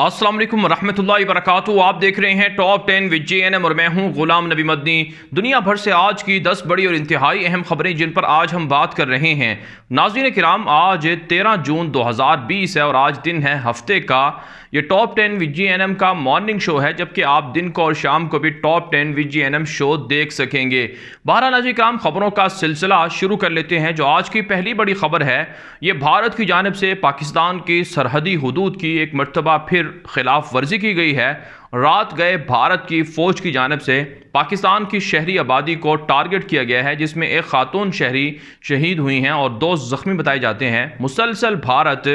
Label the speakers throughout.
Speaker 1: अस्सलाम वालेकुम रहमतुल्लाहि व बरकातुहू। आप देख रहे हैं टॉप 10 विद JNM और मैं हूं गुलाम नबी मदनी। दुनिया भर से आज की 10 बड़ी और इंतहाई अहम खबरें जिन पर आज हम बात कर रहे हैं। नाज़रीन किराम, आज 13 जून 2020 है और आज दिन है हफ्ते का। ये टॉप 10 विद JNM का मॉर्निंग शो है, जबकि आप दिन को और शाम को भी टॉप 10 विद JNM शो देख सकेंगे। बहरहाल नाज़रीन किराम, खबरों का सिलसिला शुरू कर लेते हैं। जो आज की पहली बड़ी खबर है, ये भारत की जानिब से पाकिस्तान की सरहदी हुदूद की एक मरतबा फिर खिलाफ वर्जी की गई है। रात गए भारत की फ़ौज की जानिब से पाकिस्तान की शहरी आबादी को टारगेट किया गया है, जिसमें एक खातून शहरी शहीद हुई हैं और 2 ज़ख्मी बताए जाते हैं। मुसलसल भारत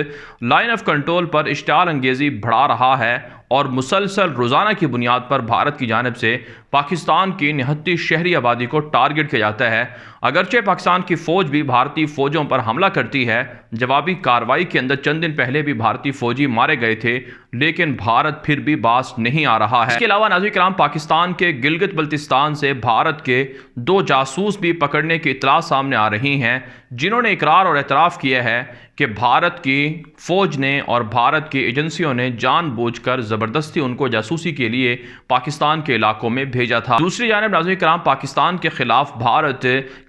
Speaker 1: लाइन ऑफ कंट्रोल पर इश्तिआल अंगेज़ी बढ़ा रहा है और मुसलसल रोज़ाना की बुनियाद पर भारत की जानिब से पाकिस्तान की निहत्ती शहरी आबादी को टारगेट किया जाता है। अगरचे पाकिस्तान की फ़ौज भी भारतीय फ़ौजों पर हमला करती है। जवाबी कार्रवाई के अंदर चंद दिन पहले भी भारतीय फ़ौजी मारे गए थे, लेकिन भारत फिर भी बाज नहीं आ रहा है। इसके अलावा नाज़रीन किराम, पाकिस्तान के गिलगित बल्तिस्तान से भारत के 2 जासूस भी पकड़ने की इत्तला सामने आ रही हैं, जिन्होंने इकरार और एतराफ़ किया है कि भारत की फ़ौज ने और भारत की एजेंसियों ने जानबूझकर ज़बरदस्ती उनको जासूसी के लिए पाकिस्तान के इलाकों में भेजा था। दूसरी जानिब नाज़रीन किराम, पाकिस्तान के ख़िलाफ़ भारत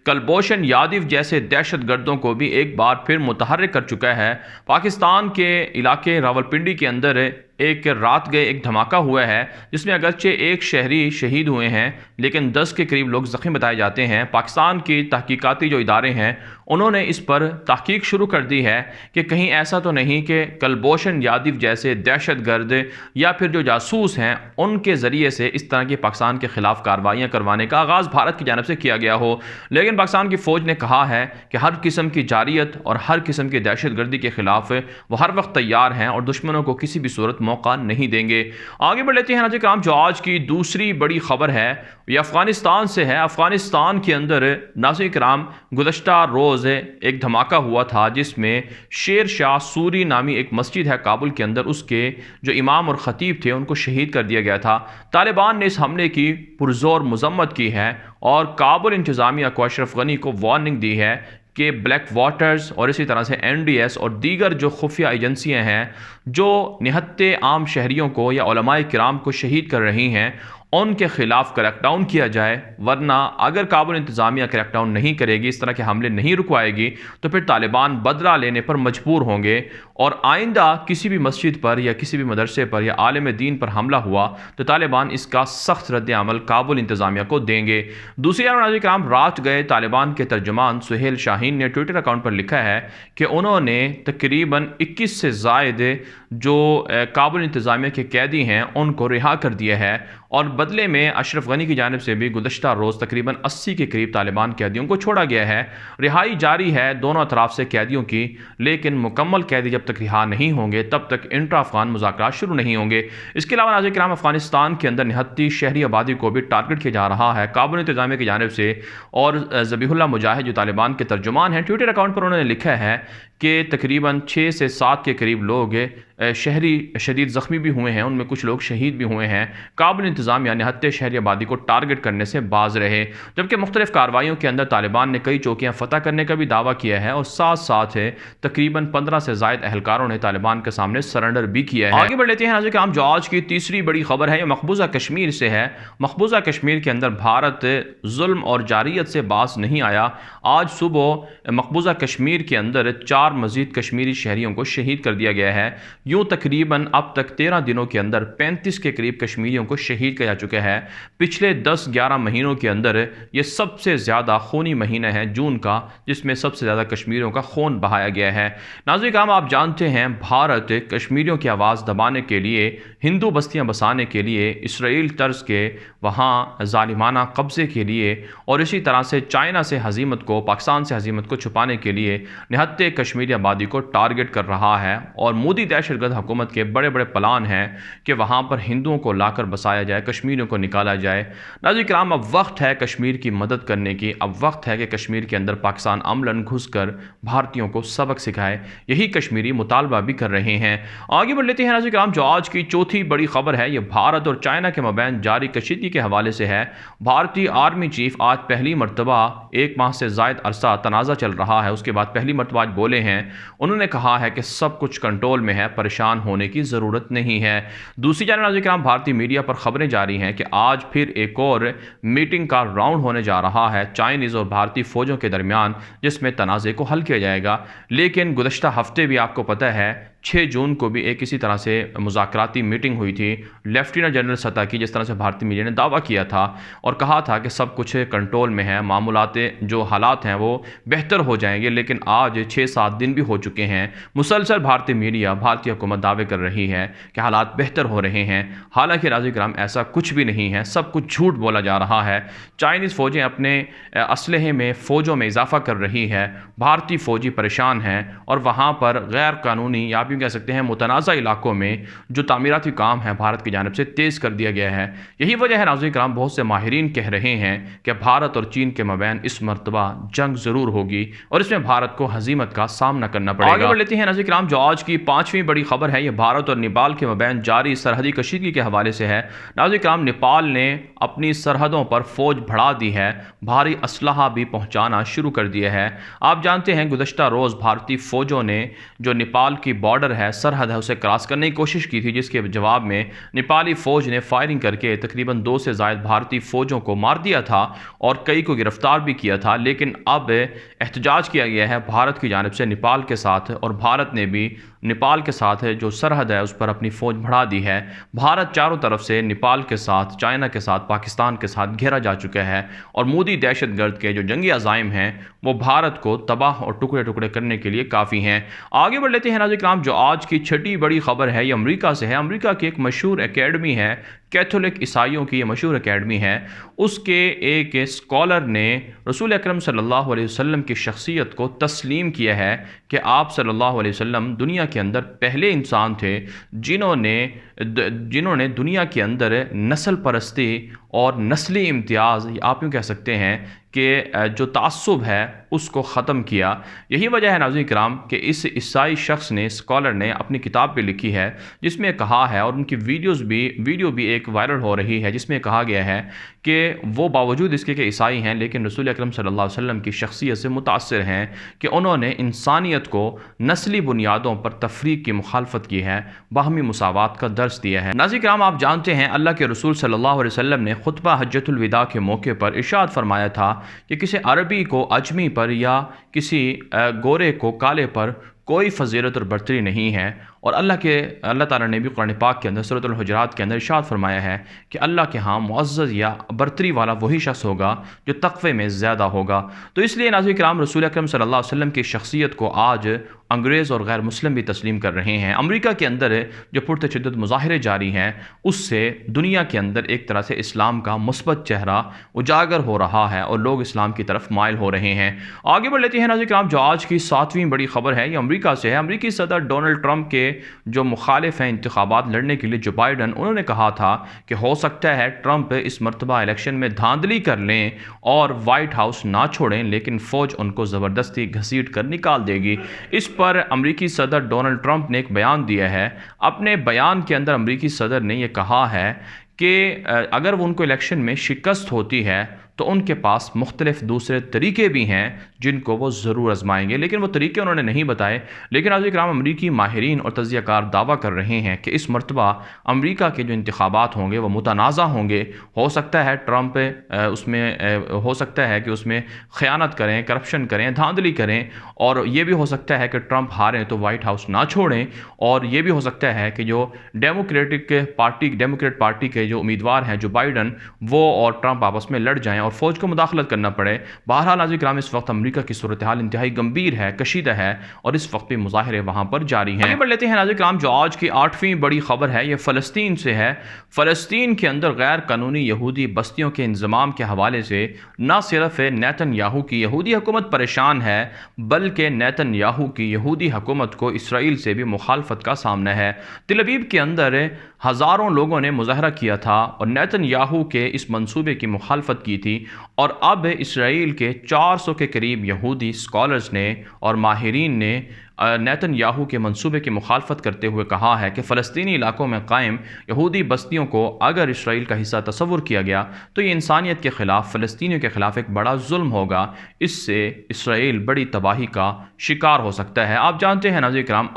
Speaker 1: कुलभूषण यादव जैसे दहशत गर्दों को भी एक बार फिर मुतहर्रिक कर चुका है। पाकिस्तान के इलाके रावलपिंडी के अंदर एक रात गए एक धमाका हुआ है, जिसमें अगरचे एक शहरी शहीद हुए हैं, लेकिन 10 के करीब लोग ज़ख्मी बताए जाते हैं। पाकिस्तान की तहकीकाती जो इदारे हैं, उन्होंने इस पर तहकीक शुरू कर दी है कि कहीं ऐसा तो नहीं कि कुलभूषण यादव जैसे दहशत गर्द या फिर जो जासूस हैं, उनके ज़रिए से इस तरह की पाकिस्तान के ख़िलाफ़ कार्रवाइयाँ करवाने का आगाज़ भारत की जानिब से किया गया हो। लेकिन पाकिस्तान की फ़ौज ने कहा है कि हर किस्म की जारियत और हर किस्म की दहशत गर्दी के ख़िलाफ़ वो हर वक्त तैयार हैं और दुश्मनों को किसी भी सूरत मौका नहीं देंगे। आगे बढ़ लेते हैं नाज़रीन किराम, जो आज की दूसरी बड़ी खबर है ये अफ़गानिस्तान से है। अफ़गानिस्तान के अंदर नाज़रीन किराम गुज़श्ता रोज़ एक धमाका हुआ था, जिसमें शेर शाह सूरी नामी एक मस्जिद है काबुल के अंदर, उसके जो इमाम और ख़तीब थे उनको शहीद कर दिया गया था। तालिबान ने इस हमले की पुरज़ोर मज़म्मत की है और काबुल इंतज़ामिया को अशरफ गनी को वार्निंग दी है कि ब्लैक वाटर्स और इसी तरह से NDS और दीगर जो खुफिया एजेंसियां हैं जो निहत्ते आम शहरियों को या उलमाए किराम को शहीद कर रही हैं, उनके खिलाफ क्रैकडाउन किया जाए। वरना अगर काबुल इंतज़ामिया क्रैकडाउन नहीं करेगी, इस तरह के हमले नहीं रुकवाएगी, तो फिर तालिबान बदला लेने पर मजबूर होंगे और आइंदा किसी भी मस्जिद पर या किसी भी मदरसे पर या आलिम दीन पर हमला हुआ तो तालिबान इसका सख्त रद्द अमल काबुल इंतज़ामिया को देंगे। दूसरी तरफ नाज़रीन किराम, रात गए तालिबान के तर्जुमान सुहेल शाहीन ने ट्विटर अकाउंट पर लिखा है कि उन्होंने तकरीबन 21 से ज़ायद जो काबुल इंतज़ामिया के कैदी हैं उनको रिहा कर दिया है और बदले में अशरफ गनी की जानिब से भी गुज़श्ता रोज़ तकरीबन 80 के करीब तालिबान कैदियों को छोड़ा गया है। रिहाई जारी है दोनों अतराफ से कैदियों की, लेकिन मुकम्मल कैदी जब तक रिहा नहीं होंगे तब तक इंट्रा अफ़गान मुज़ाकरात शुरू नहीं होंगे। इसके अलावा नाज़रीन किराम, अफ़गानिस्तान के अंदर निहत्ती शहरी आबादी को भी टारगेट किया जा रहा है काबुल इंतज़ामिया की जानिब से। और ज़बीहुल्लाह मुजाहिद जो तालिबान के तर्जुमान हैं, ट्विटर अकाउंट पर उन्होंने लिखा है कि तकरीबन 6 से 7 के करीब लोग शहरी शदीद ज़ख्मी भी हुए हैं, उनमें कुछ लोग शहीद भी हुए हैं। काबुल इंतज़ामिया निहत्ते शहरी आबादी को टारगेट करने से बाज रहे, जबकि मुख्तलिफ कार्रवाइयों के अंदर तालिबान ने कई चौकियाँ फ़तह करने का भी दावा किया है और साथ साथ तकरीबन 15 से ज़ायद अहलकारों ने तालिबान के सामने सरेंडर भी किया है। आगे बढ़ लेते हैं नाज़रीन किराम, जो आज की तीसरी बड़ी खबर है ये मकबूजा कश्मीर से है। मकबूजा कश्मीर के अंदर भारत जुल्म और जारियत से बाज नहीं आया। आज सुबह मकबूजा कश्मीर के अंदर 4 मज़ीद कश्मीरी शहरियों को शहीद कर दिया गया है। यूँ तकरीबन अब तक 13 दिनों के अंदर 35 के करीब कश्मीरियों को शहीद किया जा चुका है। पिछले 10-11 महीनों के अंदर ये सबसे ज़्यादा खूनी महीना है जून का, जिसमें सबसे ज़्यादा कश्मीरियों का खून बहाया गया है। नाज़रीन किराम, आप जानते हैं भारत कश्मीरियों की आवाज़ दबाने के लिए, हिंदू बस्तियाँ बसाने के लिए, इसराइल तर्ज के वहाँ ज़ालिमाना कब्ज़े के लिए और इसी तरह से चाइना से हज़ीमत को, पाकिस्तान से हज़ीमत को छुपाने के लिए निहत्ते कश्मीरी आबादी को टारगेट कर रहा है। और मोदी दहशतगर्द हुकूमत के बड़े बड़े प्लान हैं कि वहाँ पर हिंदुओं को लाकर बसाया जाए, कश्मीरियों को निकाला जाए। नाज़रीन किराम, अब वक्त है कश्मीर की मदद करने की। अब वक्त है कि कश्मीर के अंदर पाकिस्तान अमलन घुसकर भारतीयों को सबक सिखाए। यही कश्मीरी मुतालबा भी कर रहे हैं। आगे बढ़ लेते हैं नाज़रीन किराम, जो आज की चौथी बड़ी खबर है ये भारत और चाइना के मबैन जारी कशीदगी के हवाले से है। भारतीय आर्मी चीफ आज पहली मरतबा 1 माह से ज़ायद अरसा तनाज़ा चल रहा है, उसके बाद पहली मरतबा आज बोले हैं। उन्होंने कहा है कि सब कुछ कंट्रोल में है, परेशान होने की ज़रूरत नहीं है। दूसरी जानब नाज़रीन किराम, भारतीय मीडिया पर खबरें जारी हैं कि आज फिर एक और मीटिंग का राउंड होने जा रहा है चाइनीज़ और भारतीय फ़ौजों के दरमियान, जिसमें तनाज़े को हल किया जाएगा। लेकिन गुज़श्ता हफ्ते भी आपको पता है 6 जून को भी एक इसी तरह से मुज़ाकराती मीटिंग हुई थी लेफ्टिनेंट जनरल सतह की, जिस तरह से भारतीय मीडिया ने दावा किया था और कहा था कि सब कुछ कंट्रोल में है, मामूलाते जो हालात हैं वो बेहतर हो जाएंगे। लेकिन आज 6-7 दिन भी हो चुके हैं, मुसलसल भारतीय मीडिया, भारतीय हुकूमत दावे कर रही है कि हालात बेहतर हो रहे हैं। हालांकि नाज़रीन किराम ऐसा कुछ भी नहीं है, सब कुछ झूठ बोला जा रहा है। चाइनीज़ फ़ौजें अपने असलहे में, फ़ौजों में इजाफा कर रही है, भारतीय फ़ौजी परेशान हैं और वहाँ पर गैर कानूनी या कह सकते हैं मुतनाज़ा इलाकों में जो तामीराती काम है भारत की जानिब से तेज़ कर दिया गया है। यही वजह है नाज़रीन किराम, बहुत से माहिरीन कह रहे हैं कि भारत और चीन के मबैन इस मरतबा जंग ज़रूर होगी और इसमें भारत को हजीमत का सामना करना पड़ेगा। आगे बढ़ लेते हैं नाज़रीन किराम, जो आज की 5वीं बड़ी खबर है, ये भारत और नेपाल के मबैन जारी सरहदी कशीदगी के हवाले से है। नाज़रीन किराम, नेपाल ने अपनी सरहदों पर फ़ौज बढ़ा दी है, भारी असलहा भी पहुँचाना शुरू कर दिया है। आप जानते हैं गुज़श्ता रोज़ भारतीय फ़ौजों ने जो नेपाल की बॉर्डर है, सरहद है, उसे क्रॉस करने की कोशिश की थी, जिसके जवाब में नेपाली फ़ौज ने फायरिंग करके तकरीबन 2 से ज़ायद भारतीय फ़ौजों को मार दिया था और कई को गिरफ्तार भी किया था। लेकिन अब एहतजाज किया गया है भारत की जानिब से नेपाल के साथ और भारत ने भी नेपाल के साथ जो सरहद है उस पर अपनी फ़ौज बढ़ा दी है। भारत चारों तरफ से नेपाल के साथ, चाइना के साथ, पाकिस्तान के साथ घेरा जा चुका है और मोदी दहशतगर्द के जो जंगी अज़ाइम हैं वो भारत को तबाह और टुकड़े टुकड़े करने के लिए काफ़ी हैं। आगे बढ़ लेते हैं नाज़रीन किराम, जो आज की छठी बड़ी खबर है ये अमेरिका से है। अमेरिका की एक मशहूर एकेडमी है, कैथोलिक ईसाइयों की ये मशहूर एकेडमी है, उसके एक स्कॉलर ने रसूल अकरम सल्लल्लाहु अलैहि वसल्लम की शख्सियत को तस्लीम किया है कि आप सल्लल्लाहु अलैहि वसल्लम दुनिया के अंदर पहले इंसान थे जिन्होंने दुनिया के अंदर नस्ल परस्ती और नस्ली इम्तियाज़, आप यूँ कह सकते हैं कि जो तासुब है उसको ख़त्म किया। यही वजह है नाज़रीन किराम कि इस ईसाई शख्स ने, स्कॉलर ने अपनी किताब पे लिखी है जिसमें कहा है, और उनकी वीडियो भी एक वायरल हो रही है, जिसमें कहा गया है कि वो बावजूद इसके कि ईसाई हैं लेकिन रसूल अकरम सल्लल्लाहु अलैहि वसल्लम की शख्सियत से मुतासिर हैं कि उन्होंने इंसानियत को नस्ली बुनियादों पर तफरीक की मुखालफत की है, बाहमी मुसावात का दर्स दिया है। नाज़रीन किराम, आप जानते हैं अल्लाह के रसूल सल्लल्लाहु अलैहि वसल्लम ने खुतबा हज्जतुल विदा के मौके पर इरशाद फरमाया था कि किसी अरबी को अजमी पर या किसी गोरे को काले पर कोई फजीलत और बरतरी नहीं है। और अल्लाह ताला ने भी कुरान पाक के अंदर सूरह हुजरात के अंदर इरशाद फरमाया है कि अल्लाह के यहाँ मुअज़्ज़ज़ या बरतरी वाला वही शख्स होगा जो तक़वे में ज़्यादा होगा। तो इसलिए नाज़रीन किराम, रसूल अकरम सल्लल्लाहु अलैहि वसल्लम की शख्सियत को आज अंग्रेज़ और गैर मुस्लिम भी तस्लीम कर रहे हैं। अमेरिका के अंदर जो पुरतशद्दुद मुज़ाहिरे जारी हैं उससे दुनिया के अंदर एक तरह से इस्लाम का मुस्बत चेहरा उजागर हो रहा है और लोग इस्लाम की तरफ माइल हो रहे हैं। आगे बढ़ लेते हैं नाज़रीन किराम, जो आज की 7वीं बड़ी खबर है ये अमेरिका से है। अमेरिकी सदर डोनाल्ड ट्रंप के जो मुखालिफ हैं इंतखाबात लड़ने के लिए, जो बाइडन, उन्होंने कहा था कि हो सकता है ट्रंप इस मरतबा इलेक्शन में धांधली कर लें और वाइट हाउस ना छोड़ें, लेकिन फ़ौज उनको ज़बरदस्ती घसीट कर निकाल देगी। इस पर अमेरिकी सदर डोनाल्ड ट्रंप ने एक बयान दिया है। अपने बयान के अंदर अमेरिकी सदर ने यह कहा है कि अगर वो उनको इलेक्शन में शिकस्त होती है तो उनके पास मुख्तलिफ दूसरे तरीके भी हैं जिनको वो ज़रूर आजमाएंगे, लेकिन वो तरीके उन्होंने नहीं बताए। लेकिन आज इकराम, अमरीकी माहिरीन और तज्ज़ियाकार दावा कर रहे हैं कि इस मरतबा अमरीका के जो इंतखाबात होंगे वो मुतनाज़ा होंगे। हो सकता है ट्रंप उसमें हो सकता है कि उसमें ख़यानत करें, करप्शन करें, धांधली करें, और ये भी हो सकता है कि ट्रंप हारें तो वाइट हाउस ना छोड़ें, और ये भी हो सकता है कि जो डेमोक्रेट पार्टी के जो उम्मीदवार हैं, जो बाइडन, वो और ट्रंप आपस में लड़ जाएँ और फौज को मुदाखलत करना पड़े। बहरहाल नाज़रीन किराम, इस वक्त अमेरिका की सूरत हाल इंतहाई गंभीर है, कशीदा है, और इस वक्त भी मुजाहिरे वहाँ पर जारी हैं। आगे बढ़ लेते हैं नाज़रीन किराम, जो आज की 8वीं बड़ी खबर है ये फ़लस्तीन से है। फ़लस्तीन के अंदर गैर कानूनी यहूदी बस्तियों के इंज़माम के हवाले से न सिर्फ नेतन्याहू की यहूदी हुकूमत परेशान है, बल्कि नेतन्याहू की यहूदी हुकूमत को इसराइल से भी मुखालफत का सामना है। तिल अवीव के अंदर हज़ारों लोगों ने मुज़ाहरा किया था और नेतन्याहू के इस मंसूबे की मुखालफत की थी, और अब इसराइल के 400 के करीब यहूदी स्कॉलर्स ने और माहिरीन ने नेतन्याहू के मंसूबे की मुखालफत करते हुए कहा है कि फ़लस्तीनी इलाकों में कायम यहूदी बस्तियों को अगर इसराइल का हिस्सा तस्वुर किया गया तो ये इंसानियत के ख़िलाफ़, फ़लस्तीनियों के ख़िलाफ़ एक बड़ा जुल्म होगा। इससे इसराइल बड़ी तबाही का शिकार हो सकता है। आप जानते हैं नाज़रीन किराम,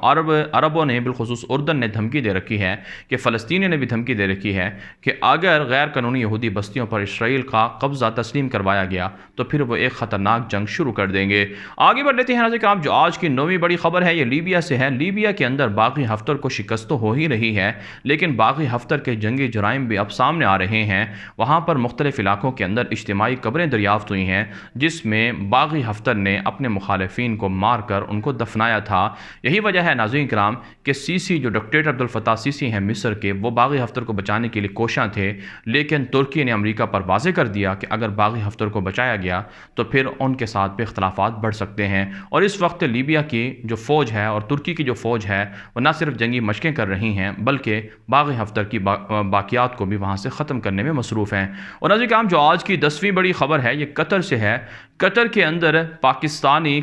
Speaker 1: अरबों ने, बिलखुसूस उर्दन ने धमकी दे रखी है कि फ़लस्तीनियों ने भी धमकी दे रखी है कि अगर गैर कानूनी यहूदी बस्तियों पर इसराइल का कब्ज़ा तस्लीम करवाया गया तो फिर वो एक ख़तरनाक जंग शुरू कर देंगे। आगे बढ़ लेते हैं नाज़रीन किराम, जो आज की नौवीं बड़ी खबर है ये लीबिया से है। लीबिया के अंदर बागी हफ्तर को शिकस्त तो हो ही रही है, लेकिन बागी हफ्तर के जंगी जराइम भी अब सामने आ रहे हैं। वहाँ पर मुख्तलिफ इलाकों के अंदर इज्तिमाई कब्रें दरियाफ्त हुई हैं जिसमें बागी हफ्तर ने अपने मुखालिफिन को मार कर उनको दफनाया था। यही वजह है नाज़रीन किराम कि सीसी, जो डिक्टेटर अब्दुल फत्ताह सीसी हैं मिस्र के, वो बागी हफ्तर को बचाने के लिए कोशां थे, लेकिन तुर्की ने अमेरिका पर वाज़ेह कर दिया कि अगर बागी हफ्तर को बचाया गया तो फिर उनके साथ भी इख्तलाफात बढ़ सकते हैं। और इस वक्त लीबिया की जो फ़ौज है और तुर्की की जो फ़ौज है वो न सिर्फ जंगी मशकें कर रही हैं बल्कि बागी हफ्तर की बाकियात को भी वहाँ से ख़त्म करने में मसरूफ़ हैं। और नाज़रीन किराम, जो आज की 10वीं बड़ी खबर है ये कतर से है। कतर के अंदर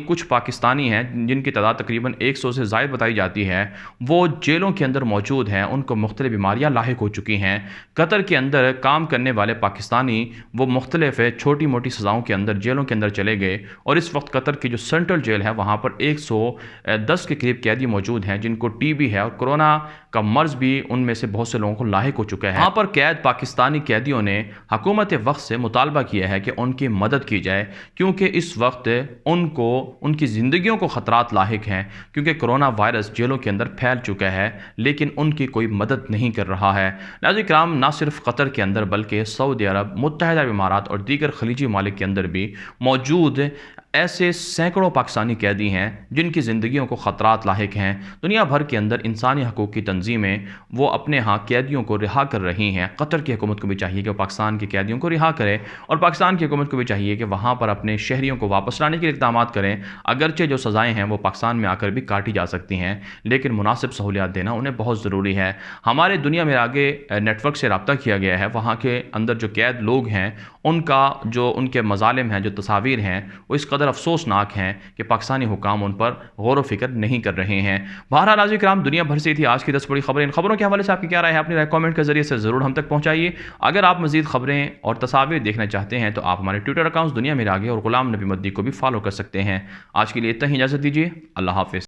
Speaker 1: कुछ पाकिस्तानी हैं जिनकी तादाद तकरीबन 100 से ज़ायद बताई जाती है, वो जेलों के अंदर मौजूद हैं। उनको मुख्तलिफ बीमारियाँ लाहिक हो चुकी हैं। कतर के अंदर काम करने वाले पाकिस्तानी वो मुख्तलिफ छोटी मोटी सज़ाओं के अंदर जेलों के अंदर चले गए और इस वक्त कतर की जो सेंट्रल जेल है वहाँ पर 110 के करीब कैदी मौजूद हैं जिनको टीबी है और कोरोना का मर्ज भी उनमें से बहुत से लोगों को लाहिक हो चुका है। वहाँ पर कैद पाकिस्तानी कैदियों ने हुकूमत वक्त से मुतालबा किया है कि उनकी मदद की जाए, क्योंकि इस वक्त उनको उनकी ज़िंदगियों को ख़तरात लाहिक हैं, क्योंकि कोरोना वायरस जेलों के अंदर फैल चुका है लेकिन उनकी कोई मदद नहीं कर रहा है। नाज़रीन किराम, ना सिर्फ कतर के अंदर बल्कि सऊदी अरब, मुत्तहिदा इमारात और दीगर खलीजी मालिक के अंदर भी मौजूद ऐसे सैकड़ों पाकिस्तानी कैदी हैं जिनकी ज़िंदगियों को ख़तरात लाहिक हैं। दुनिया भर के अंदर इंसानी हकूक़ की तंजीमें वो अपने यहाँ कैदियों को रिहा कर रही हैं। कतर की हुकूमत को भी चाहिए कि वो पाकिस्तान के कैदियों को रिहा करे और पाकिस्तान की हुकूमत को भी चाहिए कि वहाँ पर अपने शहरियों को वापस लाने के इक़दाम करें। अगरचे जो सज़ाएँ हैं वो पाकिस्तान में आकर भी काटी जा सकती हैं, लेकिन मुनासिब सहूलियात देना उन्हें बहुत ज़रूरी है। हमारे दुनिया में आगे नेटवर्क से रब्ता किया गया है, वहाँ के अंदर जो कैद लोग हैं उनका जो उनके मज़ालिम हैं, जो तस्वीर हैं वो इस कदर अफसोसनाक हैं कि पाकिस्तानी हुकाम उन पर गौर व फिक्र नहीं कर रहे हैं। बहरहाल नाज़रीन किराम, दुनिया भर से थी आज की 10 बड़ी खबरें। इन खबरों के हवाले से आपकी क्या राय है? अपनी राय कमेंट के जरिए से ज़रूर हम तक पहुँचाइए। अगर आप मज़ीद खबरें और तस्वीर देखना चाहते हैं तो आप हमारे ट्विटर अकाउंट्स दुनिया मेरे आगे और गुलाम नबी मद्दी को भी फॉलो कर सकते हैं। आज के लिए इतना ही, इजाज़त दीजिए। अल्लाह हाफ़िज़।